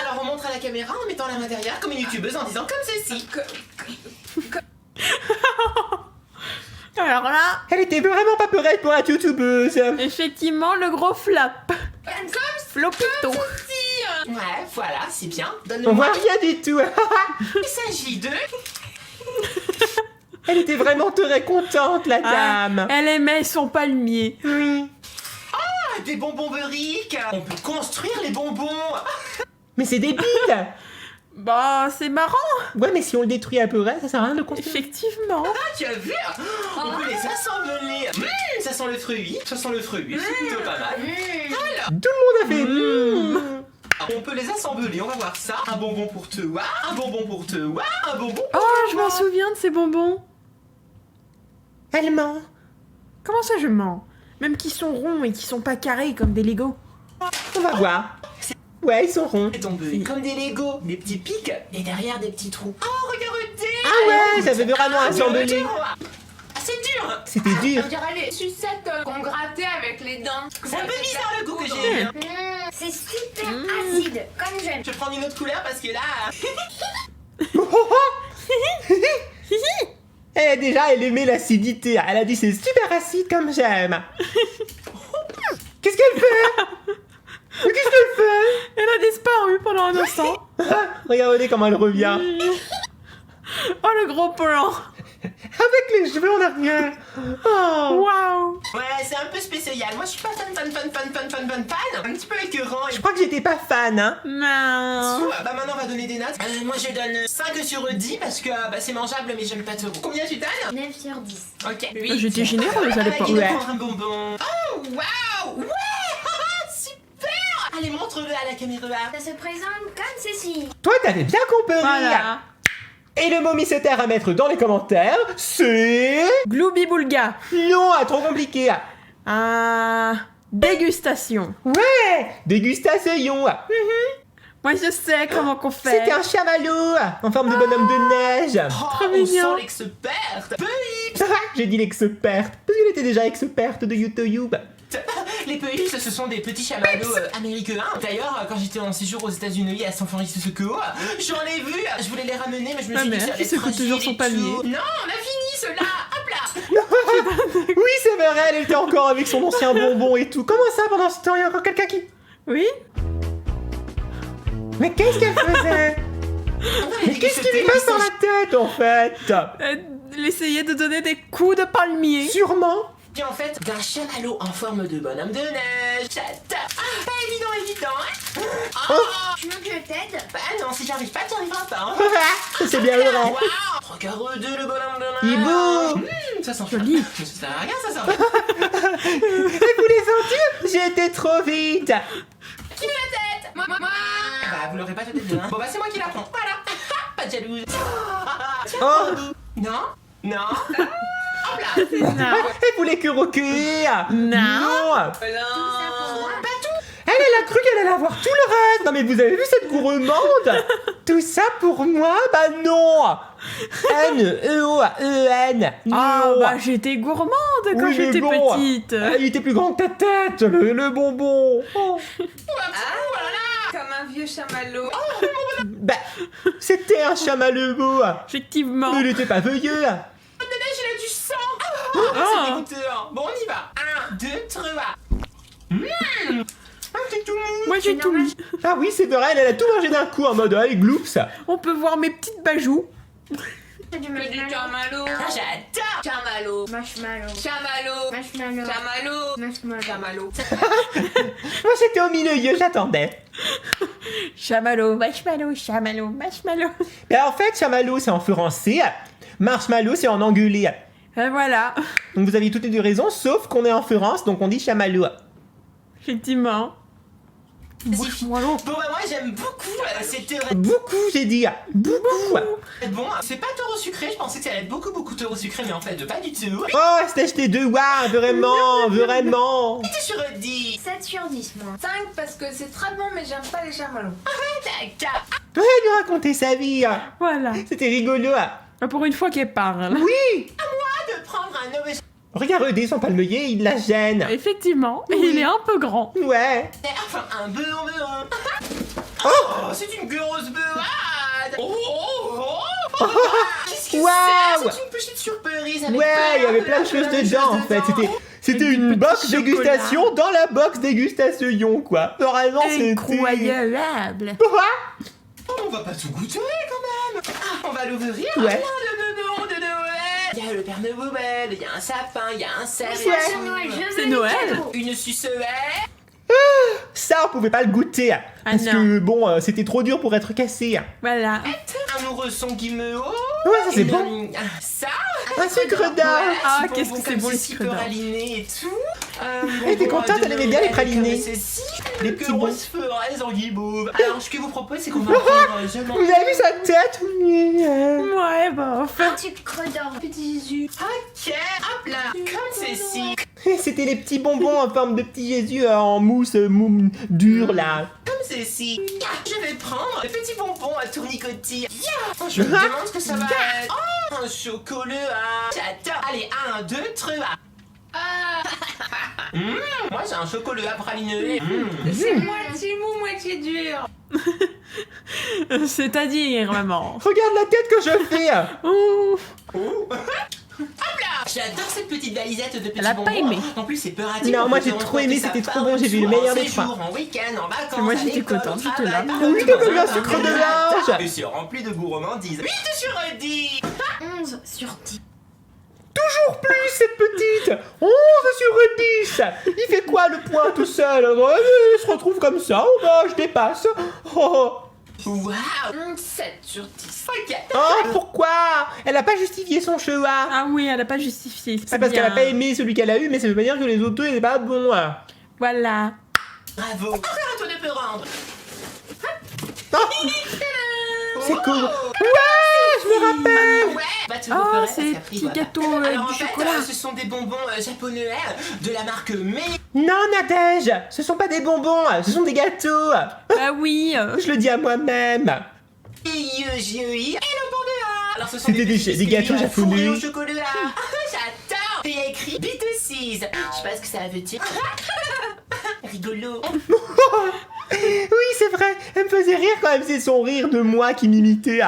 Speaker 3: Alors on montre à la caméra en mettant la main derrière comme une youtubeuse en disant comme ceci.
Speaker 2: Alors là,
Speaker 1: Elle était vraiment pas peurette pour être youtubeuse.
Speaker 2: effectivement, le gros flap. Flopito.
Speaker 3: Ouais, voilà, c'est bien.
Speaker 1: On
Speaker 3: Donne-moi.
Speaker 1: voit rien du tout.
Speaker 3: Il s'agit de...
Speaker 1: Elle était vraiment très contente, la
Speaker 2: Ah,
Speaker 1: dame.
Speaker 2: elle aimait son palmier.
Speaker 1: Oui.
Speaker 3: Ah, des bonbons beurriques. On peut construire les bonbons.
Speaker 1: Mais c'est débile.
Speaker 2: Bah, c'est marrant.
Speaker 1: Ouais, mais si on le détruit à peu près, ça sert à rien de le construire.
Speaker 2: Effectivement.
Speaker 3: Ah, tu as vu? On peut les assembler. Ça sent le fruit. Ça sent le fruit. C'est plutôt pas mal.
Speaker 1: Tout le monde a fait.
Speaker 3: On peut les assembler, on va voir ça. Un bonbon pour toi, un bonbon pour toi, un bonbon pour
Speaker 2: Oh, je m'en souviens de ces bonbons.
Speaker 1: Elle ment.
Speaker 2: Comment ça, je mens? Même qu'ils sont ronds et qu'ils sont pas carrés comme des Legos.
Speaker 1: On va voir. Ouais, ils sont ronds.
Speaker 3: C'est tombé comme des Legos, des petits pics et derrière des petits trous. Oh, regardez!
Speaker 1: Ah ouais, ça fait vraiment assembler.
Speaker 3: Ah, c'est dur!
Speaker 1: C'était dur.
Speaker 4: On dirait les sucettes qu'on grattait avec les dents.
Speaker 3: C'est un peu bizarre le goût que j'ai.
Speaker 4: C'est super acide, comme j'aime.
Speaker 3: Je vais prendre une autre couleur parce que là.
Speaker 1: Déjà, elle aimait l'acidité. Elle a dit c'est super acide comme j'aime. Qu'est-ce qu'elle fait? Mais qu'est-ce qu'elle fait?
Speaker 2: Elle a disparu pendant un instant.
Speaker 1: Regardez comment elle revient.
Speaker 2: Oh, le gros plan.
Speaker 1: Avec les cheveux en arrière. Oh.
Speaker 2: Waouh.
Speaker 3: Ouais, c'est un peu spécial. Moi, je suis pas fan. Un petit peu écœurant.
Speaker 1: Je crois que j'étais pas fan, hein.
Speaker 2: Non.
Speaker 3: Bah maintenant on va donner des notes. Moi je donne 5 sur 10 parce que c'est mangeable mais j'aime pas trop. Combien tu donnes?
Speaker 4: 9 sur 10.
Speaker 3: Ok.
Speaker 2: J'étais généreuse à l'époque.
Speaker 3: Qui va
Speaker 1: Ouais.
Speaker 3: prendre un bonbon? Oh waouh! Ouais! Super! Allez montre-le à la caméra.
Speaker 4: Ça se présente comme ceci.
Speaker 1: Toi, t'avais bien compris.
Speaker 2: Voilà.
Speaker 1: Et le mot mystère à mettre dans les commentaires, c'est...
Speaker 2: Glooby Boulga.
Speaker 1: Non, trop compliqué.
Speaker 2: Dégustation.
Speaker 1: Ouais, dégustation.
Speaker 2: Moi, je sais comment qu'on fait.
Speaker 1: C'était un chamallow en forme de bonhomme de neige.
Speaker 3: Oh,
Speaker 2: Trop
Speaker 3: on
Speaker 2: mignon.
Speaker 3: sent l'experte.
Speaker 1: J'ai dit l'experte, parce qu'elle était déjà experte de YouTube.
Speaker 3: Les Peeps, ce sont des petits chamallows américains. D'ailleurs, quand j'étais en séjour aux États-Unis à San Francisco, j'en ai vu. Je voulais les ramener, mais je me suis dit
Speaker 2: mère,
Speaker 3: que ça allait
Speaker 2: qui secoue
Speaker 3: être
Speaker 2: toujours
Speaker 3: fragile
Speaker 2: son
Speaker 3: et
Speaker 2: panier.
Speaker 3: tout. Non, on a fini cela. Hop là.
Speaker 1: Oui, c'est vrai, elle était encore avec son ancien bonbon et tout. Comment ça, pendant ce temps, il y a encore quelqu'un qui...
Speaker 2: Oui.
Speaker 1: Mais qu'est-ce qu'elle faisait? Mais qu'est-ce qui lui passe dans la tête, en fait?
Speaker 2: Elle essayait de donner des coups de palmier.
Speaker 1: Sûrement.
Speaker 3: Puis en fait, d'un chamallow en forme de bonhomme de neige. J'adore. Ah, pas évident, hein. Oh.
Speaker 4: Tu veux que je t'aide?
Speaker 3: Bah non, si j'arrive pas, tu arriveras pas. Hein.
Speaker 1: C'est bien vrai.
Speaker 3: Waouh. Regarde le bonhomme de neige.
Speaker 1: Il est beau.
Speaker 3: Ça sent
Speaker 2: Joli.
Speaker 3: Ça sert à rien, ça sert à rien.
Speaker 1: Et vous les sentir? J'ai été trop vite.
Speaker 3: Qui me la tête? Moi. Bah, vous l'aurez pas fait de hein. Bon, bah, c'est moi qui la prends. Voilà. Pas de jalouse.
Speaker 1: Oh.
Speaker 3: Non. Hop là.
Speaker 2: Non.
Speaker 1: Elle voulait que roquer.
Speaker 2: Non.
Speaker 1: Non.
Speaker 4: Tout ça pour moi.
Speaker 1: Elle a cru qu'elle allait avoir tout le reste. Non mais vous avez vu cette gourmande? Tout ça pour moi? Bah non. N-E-O-E-N.
Speaker 2: Ah,
Speaker 1: Non.
Speaker 2: bah j'étais gourmande quand
Speaker 1: Oui, mais
Speaker 2: j'étais
Speaker 1: bon.
Speaker 2: petite.
Speaker 1: Il était plus grand que ta tête, le bonbon. Oh.
Speaker 5: Comme un vieux chamallow.
Speaker 1: Bah, c'était un chamallow.
Speaker 2: Effectivement.
Speaker 1: Mais il était pas veuilleux.
Speaker 3: Il a du sang.
Speaker 2: Ah.
Speaker 3: C'est dégoûtant. Bon, on y va. 1, 2, 3. C'est tout mou.
Speaker 2: Moi j'ai tout mis.
Speaker 1: Ah oui, c'est vrai, elle a tout mangé d'un coup en mode allez, gloops.
Speaker 2: On peut voir mes petites bajoues.
Speaker 4: C'est du
Speaker 5: Du
Speaker 4: marshmallow.
Speaker 5: chamallow.
Speaker 3: J'adore.
Speaker 5: Chamallow.
Speaker 4: Marshmallow.
Speaker 5: Chamallow.
Speaker 4: Marshmallow.
Speaker 5: Chamallow.
Speaker 4: Marshmallow.
Speaker 5: Chamallow.
Speaker 1: Moi j'étais au milieu, j'attendais.
Speaker 2: Chamallow, marshmallow, chamallow, marshmallow.
Speaker 1: Mais en fait, chamallow c'est en français, marshmallow c'est en anglais.
Speaker 2: Et voilà.
Speaker 1: Donc vous aviez toutes les deux raisons, sauf qu'on est en France, donc on dit chamallow.
Speaker 2: Effectivement. Marshmallow.
Speaker 3: Bon, bah, moi, j'aime beaucoup cette
Speaker 1: Beaucoup, j'ai dit. Beaucoup.
Speaker 3: Bon, c'est pas taureau sucré. Je pensais que ça allait être beaucoup taureau sucré, mais en fait, pas du tout.
Speaker 1: Oh, c'est acheté deux, waouh, vraiment, vraiment.
Speaker 3: T'es sur 10.
Speaker 4: 7 sur 10, moi.
Speaker 5: 5 parce que c'est très bon, mais j'aime pas les chamallows.
Speaker 3: Tac.
Speaker 1: Ouais, lui raconter sa vie.
Speaker 2: Voilà.
Speaker 1: C'était rigolo.
Speaker 2: Pour une fois qu'elle parle.
Speaker 1: Oui.
Speaker 3: Pas de prendre un objet.
Speaker 1: Regardez son palmier, il la gêne.
Speaker 2: Effectivement. Il est un peu grand.
Speaker 1: Ouais.
Speaker 3: Enfin, un beurre.
Speaker 1: Oh,
Speaker 3: C'est une grosse beurrade. Qu'est-ce que
Speaker 1: Waouh.
Speaker 3: c'est une petite surprise avec
Speaker 1: Ouais, il y avait plein de choses dedans en fait. C'était
Speaker 2: Avec
Speaker 1: une
Speaker 2: des
Speaker 1: box
Speaker 2: petits
Speaker 1: dégustation dans la box dégustation quoi. Vraiment c'était.
Speaker 2: Incroyable.
Speaker 3: On va pas tout goûter quand même. On va l'ouvrir.
Speaker 1: Ouais.
Speaker 3: Plein de bonbons de Noël. Il y a le Père Noël, il y a un sapin, il y a un cerf.
Speaker 4: C'est Noël, je veux
Speaker 2: C'est
Speaker 4: les
Speaker 2: Noël.
Speaker 4: cadeaux.
Speaker 3: Une sucette.
Speaker 1: Ça on pouvait pas le goûter. Parce
Speaker 2: non.
Speaker 1: que bon, c'était trop dur pour être cassé.
Speaker 2: Voilà.
Speaker 3: Un ourson guimauve.
Speaker 1: Ouais, ça c'est bon.
Speaker 3: Ça.
Speaker 1: Un sucre d'or.
Speaker 2: Ah,
Speaker 3: petit
Speaker 2: qu'est-ce
Speaker 3: bonbon
Speaker 2: que c'est
Speaker 3: comme
Speaker 2: bon, le
Speaker 3: ceci,
Speaker 2: sucre d'or.
Speaker 3: praliné et tout.
Speaker 1: Elle était contente, elle aimait bien les pralinés. Les
Speaker 3: Les
Speaker 1: petits
Speaker 3: grosses fraises en guimauve. Alors, ce que je vous propose, c'est qu'on va prendre seulement.
Speaker 1: Vous avez vu sa tête?
Speaker 2: Ouais, bof.
Speaker 4: Un sucre d'or. Petit Jésus.
Speaker 3: Ok, hop là. Comme ceci.
Speaker 1: C'était les petits bonbons en forme de petit Jésus en mousse dure là.
Speaker 3: Comme ceci. Je vais prendre le petit bonbon à tournicotis. Je me demande ce que ça va être. Oh, un chocolat. J'adore. Allez, 1, 2, 3. Moi j'ai un chocolat praliné.
Speaker 5: C'est moitié mou, moitié dur.
Speaker 2: C'est-à-dire, maman.
Speaker 1: Regarde la tête que je fais.
Speaker 2: Ouh.
Speaker 3: Hop là. J'adore cette petite valisette de petits
Speaker 2: Elle a
Speaker 3: bonbons.
Speaker 2: pas aimé.
Speaker 3: En plus c'est pratique.
Speaker 1: Non,
Speaker 3: on
Speaker 1: moi,
Speaker 3: peut
Speaker 1: j'ai
Speaker 3: se
Speaker 1: trop aimé,
Speaker 3: transporter
Speaker 1: c'était
Speaker 3: ça
Speaker 1: trop bon, j'ai vu le
Speaker 3: partout,
Speaker 1: meilleur
Speaker 3: en
Speaker 1: des trois.
Speaker 3: séjour, en week-end, en vacances.
Speaker 2: Moi,
Speaker 3: à
Speaker 2: j'étais
Speaker 3: l'école,
Speaker 2: contente,
Speaker 3: au
Speaker 2: j'étais là.
Speaker 3: travail,
Speaker 1: Oui,
Speaker 3: partout,
Speaker 1: comme un
Speaker 3: dans
Speaker 1: sucre de
Speaker 3: un
Speaker 1: l'âge.
Speaker 3: Et c'est rempli de gourmandise. 8 sur 10.
Speaker 4: 11 sur 10.
Speaker 1: Toujours plus cette petite. 11 sur 10. Il fait quoi le point tout seul? Il se retrouve comme ça. Oh bah je dépasse. Oh.
Speaker 3: Waouh.
Speaker 5: 7 sur 10.
Speaker 3: Ok.
Speaker 1: Oh, pourquoi? Elle a pas justifié son choix.
Speaker 2: Ah oui, elle a pas justifié.
Speaker 1: C'est parce qu'elle a pas aimé celui qu'elle a eu, mais ça veut pas dire que les autres deux étaient pas bons.
Speaker 2: Voilà.
Speaker 3: Bravo. Encore un tour de peut rendre.
Speaker 1: Oh. C'est cool. Ouais, je me rappelle.
Speaker 3: Ouais. Bah, tu
Speaker 2: Oh,
Speaker 3: repères,
Speaker 2: c'est
Speaker 3: ça
Speaker 2: des
Speaker 3: a pris,
Speaker 2: petits
Speaker 3: voilà.
Speaker 2: gâteaux
Speaker 3: Alors, en
Speaker 2: du
Speaker 3: fait,
Speaker 2: chocolat.
Speaker 3: ce sont des bonbons japonais de la marque Mei.
Speaker 1: Non, Nadège, ce sont pas des bonbons, ce sont des gâteaux.
Speaker 2: Ah oui.
Speaker 1: Je le dis à moi-même.
Speaker 3: Et le panda. Alors, ce sont
Speaker 1: C'était des
Speaker 3: petits
Speaker 1: gâteaux
Speaker 3: biscuits, fourrés
Speaker 1: japonais.
Speaker 3: au chocolat. J'adore. Et il y a écrit B2 je sais pas ce que ça veut dire. Rigolo.
Speaker 1: Oui, c'est vrai, elle me faisait rire quand même, c'est son rire de moi qui m'imitait.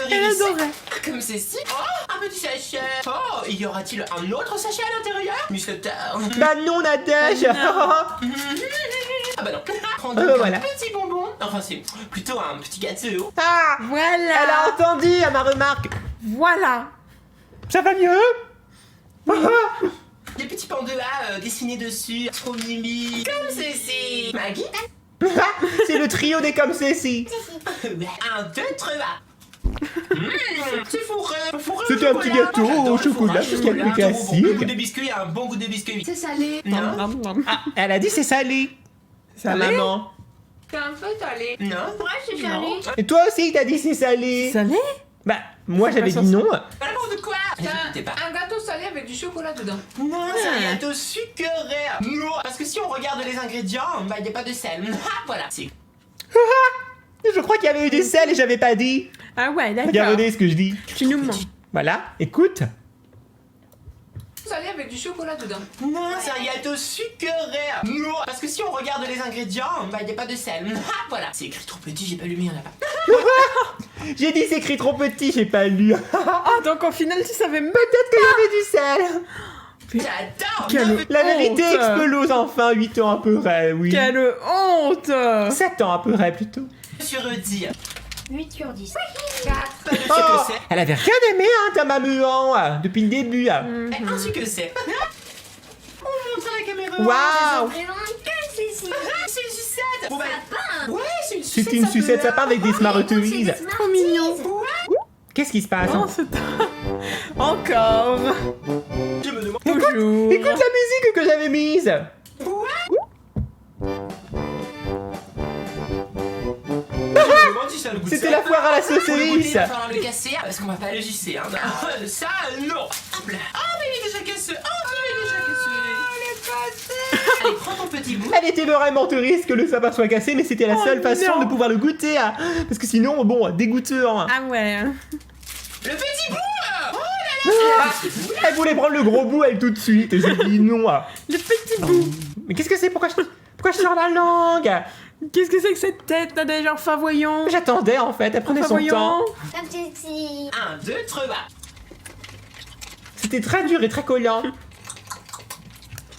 Speaker 2: Elle adorait.
Speaker 3: Comme ceci. Oh, un petit sachet. Oh, y aura-t-il un autre sachet à l'intérieur? Musketeur.
Speaker 1: Bah non, Nadège.
Speaker 3: Ah bah non. Prends donc
Speaker 1: Voilà.
Speaker 3: un petit bonbon. Enfin, c'est plutôt un petit gâteau.
Speaker 1: Ah, elle
Speaker 2: Voilà.
Speaker 1: a entendu à ma remarque.
Speaker 2: Voilà.
Speaker 1: Ça va mieux?
Speaker 3: Des petits pandas dessinés dessus. Trop mimi. Comme ceci. Maggie.
Speaker 1: C'est le trio des comme ceci.
Speaker 3: 1, 2, 3. C'est fourré.
Speaker 1: C'était un petit gâteau au chocolat, tout ce qu'il y a de plus
Speaker 3: Le
Speaker 1: classique.
Speaker 3: goût des biscuits, un bon goût des biscuits.
Speaker 4: C'est salé.
Speaker 3: Non.
Speaker 1: Ah, elle a dit c'est salé. Sa
Speaker 2: Salé?
Speaker 1: maman.
Speaker 5: C'est un peu salé.
Speaker 3: Non.
Speaker 4: Ouais, c'est salé.
Speaker 1: Et toi aussi, t'as dit c'est salé.
Speaker 2: Salé?
Speaker 1: Bah, moi j'avais
Speaker 2: pas
Speaker 1: dit non.
Speaker 3: Vraiment de quoi? N'écoutez pas.
Speaker 5: Un gâteau salé avec du chocolat dedans.
Speaker 3: Non, c'est un gâteau sucré. Non, parce que si on regarde les ingrédients, bah il n'y a pas de sel. Ah, voilà, c'est...
Speaker 1: Je crois qu'il y avait eu du sel et j'avais pas dit.
Speaker 2: Ah ouais, d'accord.
Speaker 1: Regardez ce que je dis.
Speaker 2: Tu nous mens.
Speaker 1: Voilà, écoute.
Speaker 5: Salé avec du chocolat dedans.
Speaker 3: Non, c'est un gâteau sucré. Non, parce que si on regarde les ingrédients, bah il n'y a pas de sel. Ah, voilà, c'est écrit trop petit, j'ai pas lu, mais il y en a pas.
Speaker 1: J'ai dit c'est écrit trop petit, j'ai pas lu.
Speaker 2: Ah, donc au final, tu savais même
Speaker 1: Peut-être qu'il y avait du sel.
Speaker 3: J'adore.
Speaker 2: Quelle
Speaker 1: La vérité
Speaker 2: honte.
Speaker 1: explose enfin, 8 ans à peu près, oui.
Speaker 2: Quelle honte.
Speaker 1: 7 ans à peu près plutôt.
Speaker 3: Sur 10.
Speaker 4: 8 sur 10.
Speaker 3: 4. Pas de
Speaker 1: Oh,
Speaker 3: sucre, c'est.
Speaker 1: elle avait rien aimé, hein, ta maman, depuis le début.
Speaker 3: Un sucre, c'est. On montre à la caméra.
Speaker 1: Waouh.
Speaker 4: Vraiment que c'est si.
Speaker 3: C'est une sucette. Bon, bah,
Speaker 4: Sapin.
Speaker 3: ouais, c'est une sucette.
Speaker 1: C'était une sucette sapin avec des Smarties.
Speaker 2: Trop mignon.
Speaker 1: Qu'est-ce qui se passe?
Speaker 2: Oh, c'est... Encore.
Speaker 3: Je me demande.
Speaker 2: Toujours.
Speaker 1: Écoute la musique que j'avais mise.
Speaker 3: Je me demande si ça a le goût de
Speaker 1: C'était
Speaker 3: ça.
Speaker 1: la foire à la
Speaker 3: Pour le goûter,
Speaker 1: saucisse.
Speaker 3: il va falloir le casser parce qu'on va pas le gisser. Hein. Ça, non. Hop là. Ah, mais il est déjà cassé. Ah, il est déjà cassé. Allez, prends ton petit bout.
Speaker 1: Elle était vraiment triste que le sapin soit cassé, mais c'était la
Speaker 2: Oh
Speaker 1: seule façon
Speaker 2: non.
Speaker 1: de pouvoir le goûter. Parce que sinon, bon, dégoûteur.
Speaker 2: Ah ouais.
Speaker 3: Le petit bout. Oh là là.
Speaker 1: Elle voulait prendre le gros bout, elle, tout de suite. Et j'ai dit non.
Speaker 2: Le petit bout.
Speaker 1: Mais qu'est-ce que c'est? Pourquoi je sors la langue?
Speaker 2: Qu'est-ce que c'est que cette tête, Nadège? Enfin, voyons.
Speaker 1: J'attendais en fait, elle prenait
Speaker 2: Enfin,
Speaker 1: son
Speaker 2: voyons.
Speaker 1: temps.
Speaker 4: Un petit.
Speaker 3: 1, 2, 3.
Speaker 1: C'était très dur et très collant.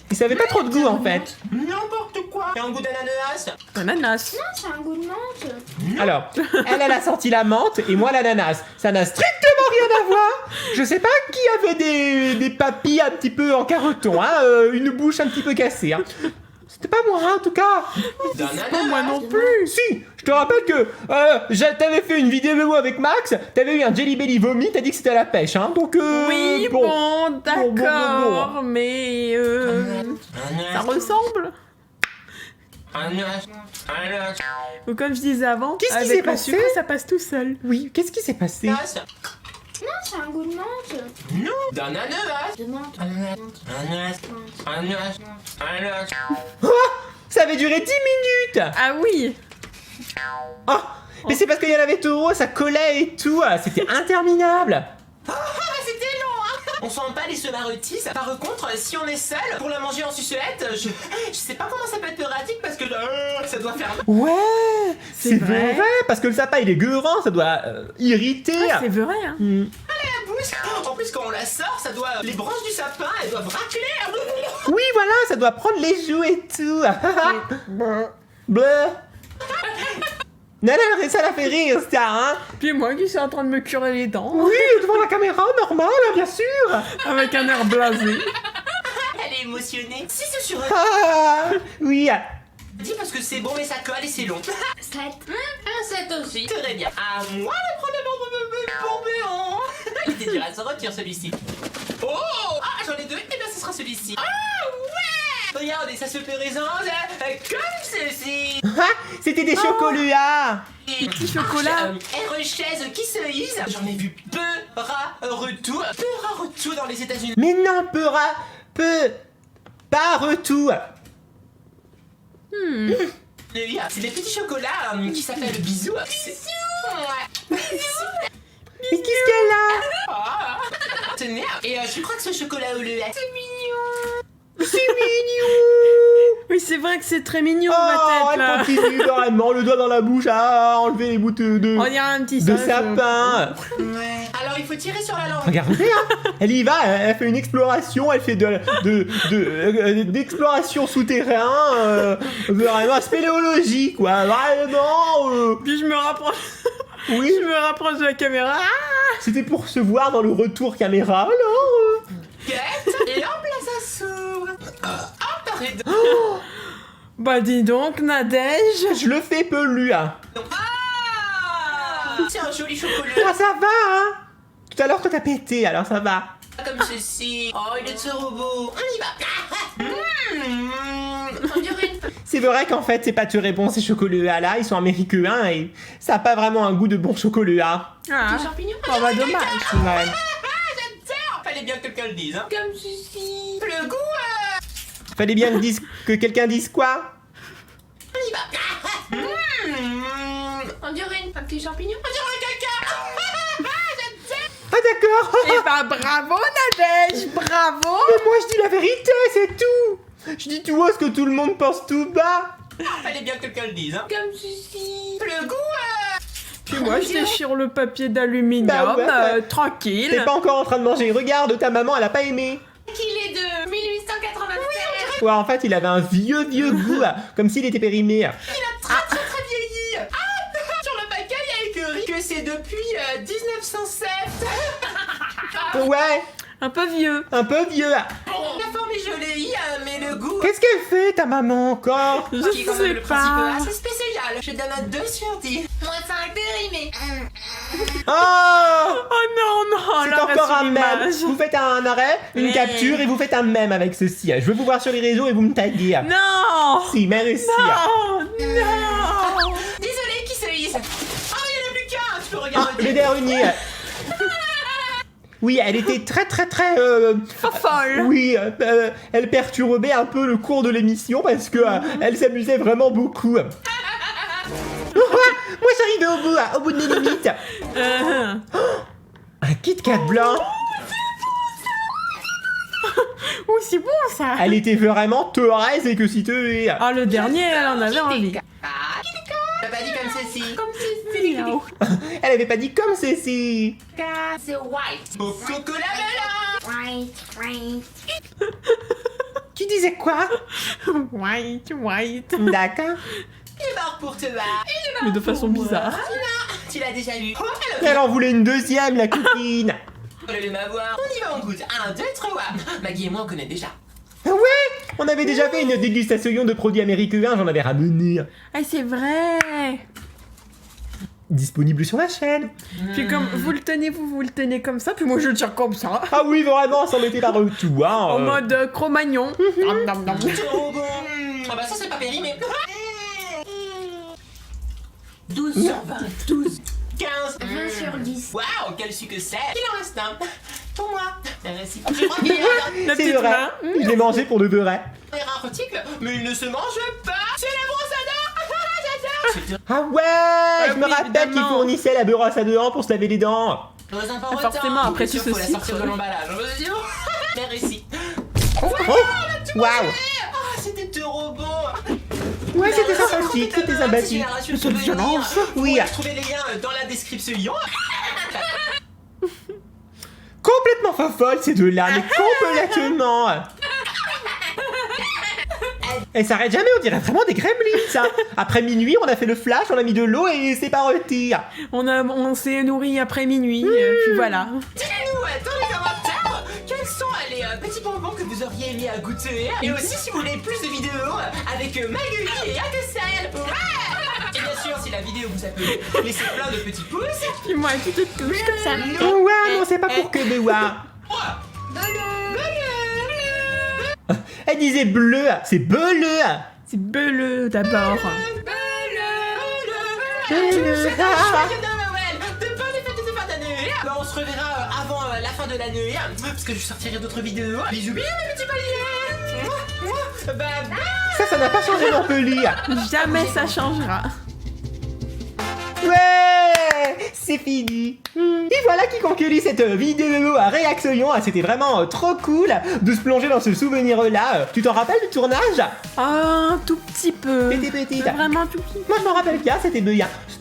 Speaker 1: Il savait pas trop de goût en fait.
Speaker 3: N'importe quoi. Il y a un goût d'ananas.
Speaker 2: Ananas.
Speaker 4: Non, c'est un goût de menthe.
Speaker 1: Alors, elle a senti la menthe et moi l'ananas. Ça n'a strictement rien à voir. Je sais pas qui avait des papilles un petit peu en carton, hein, une bouche un petit peu cassée. Hein. C'était pas moi en tout cas.
Speaker 2: Pas moi non plus.
Speaker 1: Si, je te rappelle que t'avais fait une vidéo avec Max, t'avais eu un Jelly Belly vomi, t'as dit que c'était à la pêche, hein. Donc
Speaker 2: Oui, bon, d'accord,
Speaker 1: bon.
Speaker 2: mais ça ressemble.
Speaker 3: Ananas.
Speaker 2: Ou comme je disais avant,
Speaker 1: Qu'est-ce qui
Speaker 2: avec
Speaker 1: s'est
Speaker 2: le
Speaker 1: passé
Speaker 2: sucre, ça passe tout seul.
Speaker 1: Oui, qu'est-ce qui s'est passé?
Speaker 3: Ananas.
Speaker 4: Non, c'est un goût de menthe.
Speaker 3: Non. D'ananas.
Speaker 4: De menthe.
Speaker 3: Ananas. Ananas. Ananas. Ananas.
Speaker 1: Ça avait duré 10 minutes.
Speaker 2: Ah oui.
Speaker 1: Oh, mais c'est parce qu'il y en avait trop, ça collait et tout, c'était interminable.
Speaker 3: Ah, c'était long, hein. On sent pas les Smarties. Par contre, si on est seul pour la manger en sucette, je sais pas comment ça peut être pratique parce que ça doit faire.
Speaker 1: Ouais,
Speaker 2: C'est
Speaker 1: c'est
Speaker 2: vrai.
Speaker 1: vrai, parce que le sapin il est gueurant, ça doit irriter.
Speaker 2: Ah, c'est vrai, hein.
Speaker 1: Hmm.
Speaker 3: La bouche. En plus, quand on la sort, ça doit. Les branches du sapin, elles doivent racler.
Speaker 1: Oui, voilà, ça doit prendre les joues et tout. Bleu. Nana, ça la fait rire, ça, hein.
Speaker 2: Puis moi qui suis en train de me curer les dents,
Speaker 1: Oui, devant la caméra, normal, hein, bien sûr.
Speaker 2: avec un air blasé.
Speaker 3: Elle est émotionnée. Si c'est sur
Speaker 1: Ah, oui.
Speaker 3: Dis parce que c'est bon, mais ça colle et c'est long.
Speaker 4: 7.
Speaker 5: Un 7 aussi.
Speaker 3: Très bien. À moi de prendre le bonbon. Il était dur à se retirer celui-ci. Oh. Ah, j'en ai deux. Et bien, ce sera celui-ci. Ah ouais. Regardez, ça se présente comme ceci.
Speaker 1: Ah, c'était des chocolats.
Speaker 2: Petit chocolat.
Speaker 3: R chaise qui se hisse. J'en ai vu peu retour dans les États-Unis.
Speaker 1: Mais non, pas retour.
Speaker 3: C'est des petits chocolats qui s'appellent bisous. Ouais.
Speaker 1: Mais qu'est-ce qu'elle a?
Speaker 3: Ah. Tenez. Et je crois que ce chocolat au lait. C'est mignon.
Speaker 1: C'est mignon.
Speaker 2: Oui, c'est vrai que c'est très mignon,
Speaker 1: Oh,
Speaker 2: ma tête,
Speaker 1: elle
Speaker 2: là.
Speaker 1: continue carrément, le doigt dans la bouche à enlever les bouts de
Speaker 2: On dirait un petit
Speaker 1: de
Speaker 2: singe.
Speaker 1: sapin.
Speaker 3: Ouais. Alors il faut tirer sur la langue.
Speaker 1: Regardez, hein, elle y va, elle fait une exploration, elle fait d'exploration souterrain, vraiment spéléologie, quoi. Vraiment,
Speaker 2: Puis je me rapproche.
Speaker 1: oui,
Speaker 2: Je me rapproche de la caméra. Ah,
Speaker 1: c'était pour se voir dans le retour caméra, alors.
Speaker 3: Quête. Et hop là ça s'ouvre. Hop, arrête.
Speaker 2: bah dis donc, Nadège.
Speaker 1: Je le fais pelu, hein.
Speaker 3: Ah. C'est un joli chocolat.
Speaker 1: Ah, ça va, hein. Tout à l'heure, toi, t'as pété, alors ça va.
Speaker 3: Comme ceci. Oh, il est de ce robot. On y va.
Speaker 4: On dirait une.
Speaker 1: C'est vrai qu'en fait, c'est pas très bon ces chocolats-là, ils sont américains et ça a pas vraiment un goût de bon chocolat.
Speaker 2: Ah,
Speaker 3: Des champignons.
Speaker 2: oh, bah dommage.
Speaker 1: Ouais.
Speaker 3: J'adore. fallait bien que quelqu'un le dise, hein.
Speaker 5: Comme ceci.
Speaker 3: Le goût,
Speaker 1: Fallait bien que quelqu'un dise quoi?
Speaker 3: on y va.
Speaker 5: On dirait un petit champignon.
Speaker 3: On dirait un caca.
Speaker 1: Ah d'accord.
Speaker 2: Eh ben, bravo, Nadège, bravo.
Speaker 1: Mais moi je dis la vérité, c'est tout. Je dis tout haut ce que tout le monde pense tout bas.
Speaker 3: Fallait bien que quelqu'un le dise, hein.
Speaker 5: Comme ceci.
Speaker 3: Le goût,
Speaker 2: Puis moi, je déchire le papier d'aluminium,
Speaker 1: Bah ouais, bah. T'es
Speaker 2: tranquille.
Speaker 1: pas encore en train de manger. Regarde, ta maman, elle a pas aimé.
Speaker 5: Qu'il est de 1887.
Speaker 1: Ouais, en fait, il avait un vieux goût, comme s'il était périmé.
Speaker 3: il a très vieilli. Ah, sur le paquet, il y a écrit que c'est depuis 1907.
Speaker 1: Ouais,
Speaker 2: Un peu vieux.
Speaker 1: un peu vieux.
Speaker 3: La forme est jolie, mais le goût...
Speaker 1: Qu'est-ce qu'elle fait, ta maman, encore?
Speaker 2: Je
Speaker 3: qui est quand
Speaker 2: sais
Speaker 3: même le principe
Speaker 2: pas.
Speaker 3: assez spécial. Je donne un 2 sur 10.
Speaker 5: Moins 5 périmé.
Speaker 1: Oh,
Speaker 2: Oh non, non,
Speaker 1: c'est
Speaker 2: là,
Speaker 1: encore un
Speaker 2: reste
Speaker 1: mème.
Speaker 2: l'image.
Speaker 1: Vous faites un arrêt, une
Speaker 2: Ouais.
Speaker 1: capture, et vous faites un mème avec ceci. Je veux vous voir sur les réseaux et vous me taguez.
Speaker 2: Non.
Speaker 1: Si, merci.
Speaker 2: Non, non.
Speaker 3: Désolé, qui se hisse. Oh, il y en a plus qu'un. Tu peux
Speaker 1: Ah,
Speaker 3: regarder.
Speaker 1: le dernier. Oui, elle était très
Speaker 2: Folle.
Speaker 1: oui, elle perturbait un peu le cours de l'émission parce que elle s'amusait vraiment beaucoup. Moi, j'arrivais au bout de mes limites. Un Kit Kat blanc.
Speaker 2: Oh, c'est bon ça.
Speaker 1: Elle était vraiment teurée et que si te...
Speaker 2: Ah, le dernier, elle en avait envie.
Speaker 3: T'as pas dit comme ceci.
Speaker 5: Comme ceci.
Speaker 2: Miaou.
Speaker 1: Elle avait pas dit comme ceci.
Speaker 5: C'est white.
Speaker 3: Au chocolat melon.
Speaker 5: White.
Speaker 1: Tu disais quoi?
Speaker 2: White.
Speaker 1: D'accord.
Speaker 3: Il est mort pour toi.
Speaker 2: Mais de façon bizarre.
Speaker 3: Tu l'as déjà vu. Oh,
Speaker 1: Elle en voulait une deuxième, la copine.
Speaker 3: elle voulait m'avoir. On y va, on goûte. 1, 2, 3. Maggie et moi, on connaît déjà.
Speaker 1: Ouais, on avait déjà fait une dégustation de produits américains, j'en avais ramené.
Speaker 2: Ah, c'est vrai.
Speaker 1: Disponible sur la chaîne.
Speaker 2: Puis comme vous le tenez comme ça, puis moi je le tiens comme ça.
Speaker 1: Ah oui, vraiment, sans mettre par tout, hein.
Speaker 2: En mode Cro-Magnon. Nom, nom, nom.
Speaker 3: Trop bon. Ah bah ça, c'est pas périmé. 12 sur 20. 12. 15.
Speaker 5: 20 sur 10.
Speaker 3: Waouh, quel sucre c'est. Il en reste un. Pour moi. Merci. Je crois qu'il y a
Speaker 2: La
Speaker 1: C'est
Speaker 2: petite
Speaker 1: vrai.
Speaker 2: main.
Speaker 1: Je l'ai mangé pour de vrai.
Speaker 3: un article, mais il ne se mange pas. C'est la brosse à dents. J'adore.
Speaker 1: Ah ouais, je me
Speaker 2: oui,
Speaker 1: rappelle qu'il
Speaker 2: évidemment.
Speaker 1: fournissait la brosse à dents pour se laver les dents.
Speaker 2: Forcément, après
Speaker 3: tout
Speaker 2: tout ce
Speaker 3: faut la
Speaker 2: sucre.
Speaker 3: sortir de l'emballage. Merci.
Speaker 1: Oh, waouh.
Speaker 3: Ah, c'était trop bon.
Speaker 1: Ouais, c'était sympathique, c'était sympathique.
Speaker 3: C'était
Speaker 1: violence. Oui.
Speaker 3: Trouvez les liens dans la description.
Speaker 1: Complètement fofolle ces deux-là, mais complètement. Elle s'arrête jamais, on dirait vraiment des gremlins, ça. Après minuit, on a fait le flash, on a mis de l'eau et c'est parti.
Speaker 2: On s'est nourri après minuit, puis voilà.
Speaker 3: Dites-nous dans les commentaires quels sont les petits bonbons que vous auriez aimé à goûter. Et aussi si vous voulez plus de vidéos avec Maggie et Adessel. Ouais. Et bien sûr, si la vidéo vous a plu, laissez plein de petits pouces.
Speaker 2: Puis moi, tu te touches comme ça.
Speaker 1: Oh ouais, non, c'est pas pour que de voir. Elle disait bleu, c'est bleu.
Speaker 2: C'est bleu d'abord.
Speaker 3: Joyeux Noël, de bonnes fêtes de fin d'année. Bah, on se reverra avant la fin de l'année, parce que je sortirai d'autres vidéos. Bisous, bisous, mes petits paliers. Bah,
Speaker 1: Ça n'a pas changé non plus.
Speaker 2: Jamais ça changera.
Speaker 1: Ouais, c'est fini. Et voilà qui conclut cette vidéo à réaction. C'était vraiment trop cool de se plonger dans ce souvenir-là. Tu t'en rappelles du tournage?
Speaker 2: Un tout petit peu.
Speaker 1: C'était petite.
Speaker 2: Vraiment tout petit.
Speaker 1: Moi je m'en rappelle bien, c'était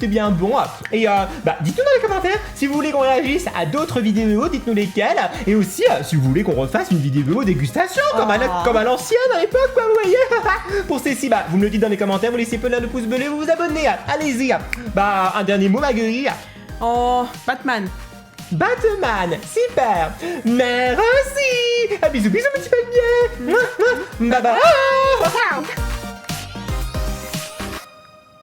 Speaker 1: bien bon. Et dites-nous dans les commentaires si vous voulez qu'on réagisse à d'autres vidéos, dites-nous lesquelles. Et aussi si vous voulez qu'on refasse une vidéo dégustation comme à l'ancienne à l'époque, quoi, vous voyez. Pour ceci, vous me le dites dans les commentaires, vous laissez plein de pouces bleus, vous vous abonnez. Allez-y. Un dernier mot, Maggie.
Speaker 2: Oh, Batman.
Speaker 1: Batman, super. Merci. Bisous, bisous, petit panier. Bye bye.